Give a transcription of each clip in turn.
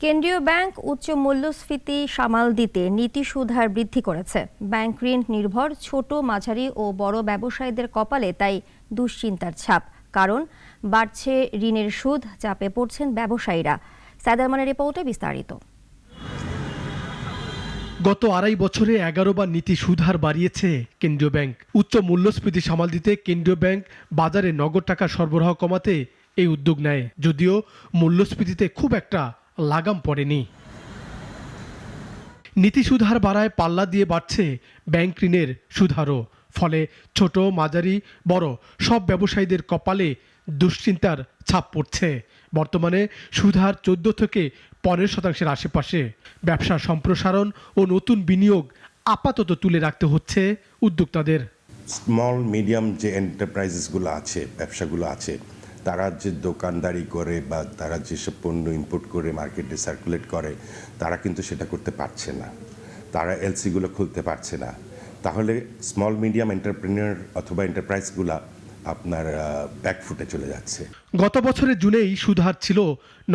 কেন্দ্রীয় ব্যাংক উচ্চ মূল্যস্ফীতি সামাল দিতে নীতি সুদ হার বৃদ্ধি করেছে। ব্যাংক ঋণ নির্ভর ছোট, মাঝারি ও বড় ব্যবসায়ীদের কপালে তাই দুশ্চিন্তার ছাপ। কারণ বাড়ছে ঋণের সুদ, চাপে পড়ছেন ব্যবসায়ীরা। সাইদ আরমানের রিপোর্টে বিস্তারিত। গত আড়াই বছরে 11 বার নীতি সুদ হার বাড়িয়েছে কেন্দ্রীয় ব্যাংক। উচ্চ মূল্যস্ফীতি সামাল দিতে কেন্দ্রীয় ব্যাংক বাজারে নগদ টাকা সরবরাহ কমাতে এই উদ্যোগ নেয়, যদিও মূল্যস্ফীতিতে খুব একটা লাগাম পড়েনি। নীতি সুদ হার বাড়ায় পাল্লা দিয়ে বাড়ছে ব্যাংক ঋণের সুদ হারও। ফলে ছোট, মাঝারি, বড় সব ব্যবসায়ীদের কপালে দুশ্চিন্তার ছাপ পড়ছে। বর্তমানে সুদ হার 14 থেকে 15% আশেপাশে। ব্যবসা সম্প্রসারণ ও নতুন বিনিয়োগ আপাতত তুলে রাখতে হচ্ছে উদ্যোক্তাদের। স্মল মিডিয়াম যে এন্টারপ্রাইজেসগুলো আছে, ব্যবসাগুলো আছে, তারা যে দোকানদারি করে বা তারা যেসব পণ্য ইম্পোর্ট করে মার্কেটে সার্কুলেট করে, তারা কিন্তু সেটা করতে পারছে না। তারা এলসিগুলো খুলতে পারছে না। তাহলে স্মল মিডিয়াম এন্টারপ্রেনিয়র অথবা এন্টারপ্রাইজগুলো আপনার ব্যাকফুটে চলে যাচ্ছে। গত বছরের জুনেই সুদ হার ছিল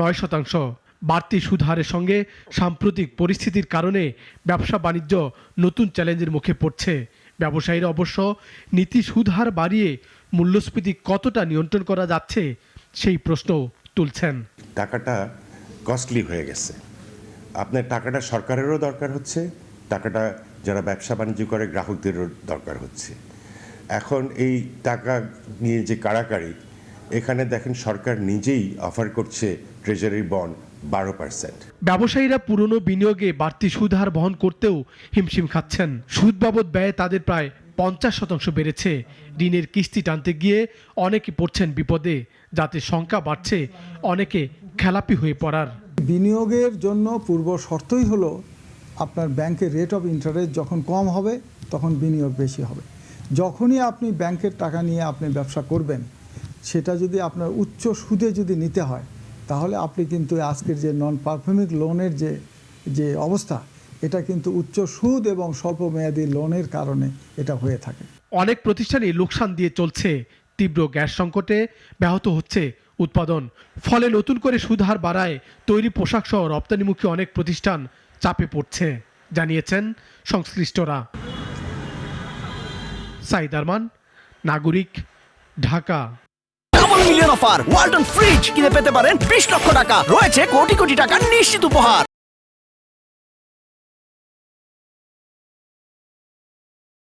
9%। বাড়তি সুদ হারের সঙ্গে সাম্প্রতিক পরিস্থিতির কারণে ব্যবসা বাণিজ্য নতুন চ্যালেঞ্জের মুখে পড়ছে। ব্যবসায়ীরা অবশ্য নীতি সুদ হার বাড়িয়ে মূল্যস্ফীতি কতটা নিয়ন্ত্রণ করা যাচ্ছে সেই প্রশ্ন তুলছেন। টাকাটা কস্টলি হয়ে গেছে। আপনার টাকাটা সরকারেরও দরকার হচ্ছে, টাকাটা যারা ব্যবসা বাণিজ্য করে গ্রাহকদেরও দরকার হচ্ছে। এখন এই টাকা নিয়ে যে কাড়াকাড়ি, এখানে দেখেন সরকার নিজেই অফার করছে ট্রেজারি বন্ড 12%। ব্যবসায়ীরা পুরনো বিনিয়োগে বাড়তি সুদ হার বহন করতেও হিমশিম খাচ্ছেন। সুদ বাবদ ব্যয় তাদের প্রায় 50% বেড়েছে। ঋণের কিস্তি টানতে গিয়ে অনেকে পড়ছেন বিপদে, যাতে শঙ্কা বাড়ছে অনেকে খেলাপি হয়ে পড়ার। বিনিয়োগের জন্য পূর্ব শর্তই হলো আপনার ব্যাংকের রেট অফ ইন্টারেস্ট যখন কম হবে তখন বিনিয়োগ বেশি হবে। যখনই আপনি ব্যাংকের টাকা নিয়ে আপনি ব্যবসা করবেন, সেটা যদি আপনার উচ্চ সুদে যদি নিতে হয়, তাহলে আপনি কিন্তু আজকের যে নন পারফর্মিং লোনের যে অবস্থা, এটা কিন্তু উচ্চ সুদ এবং স্বল্প মেয়াদী লোনের কারণে এটা হয়ে থাকে। অনেক প্রতিষ্ঠানই লোকসান দিয়ে চলছে। তীব্র গ্যাস সংকটে ব্যাহত হচ্ছে উৎপাদন। ফলে নতুন করে সুদ হার বাড়ায় তৈরি পোশাক সহ রপ্তানিমুখী অনেক প্রতিষ্ঠান চাপে পড়ছে, জানিয়েছেন সংশ্লিষ্টরা। সাইদ আরমান, নাগরিক, Dhaka. Double million offer Walton fridge কিনে পেতে পারেন 20 লক্ষ টাকা। রয়েছে কোটি কোটি টাকার নিশ্চিত উপহার।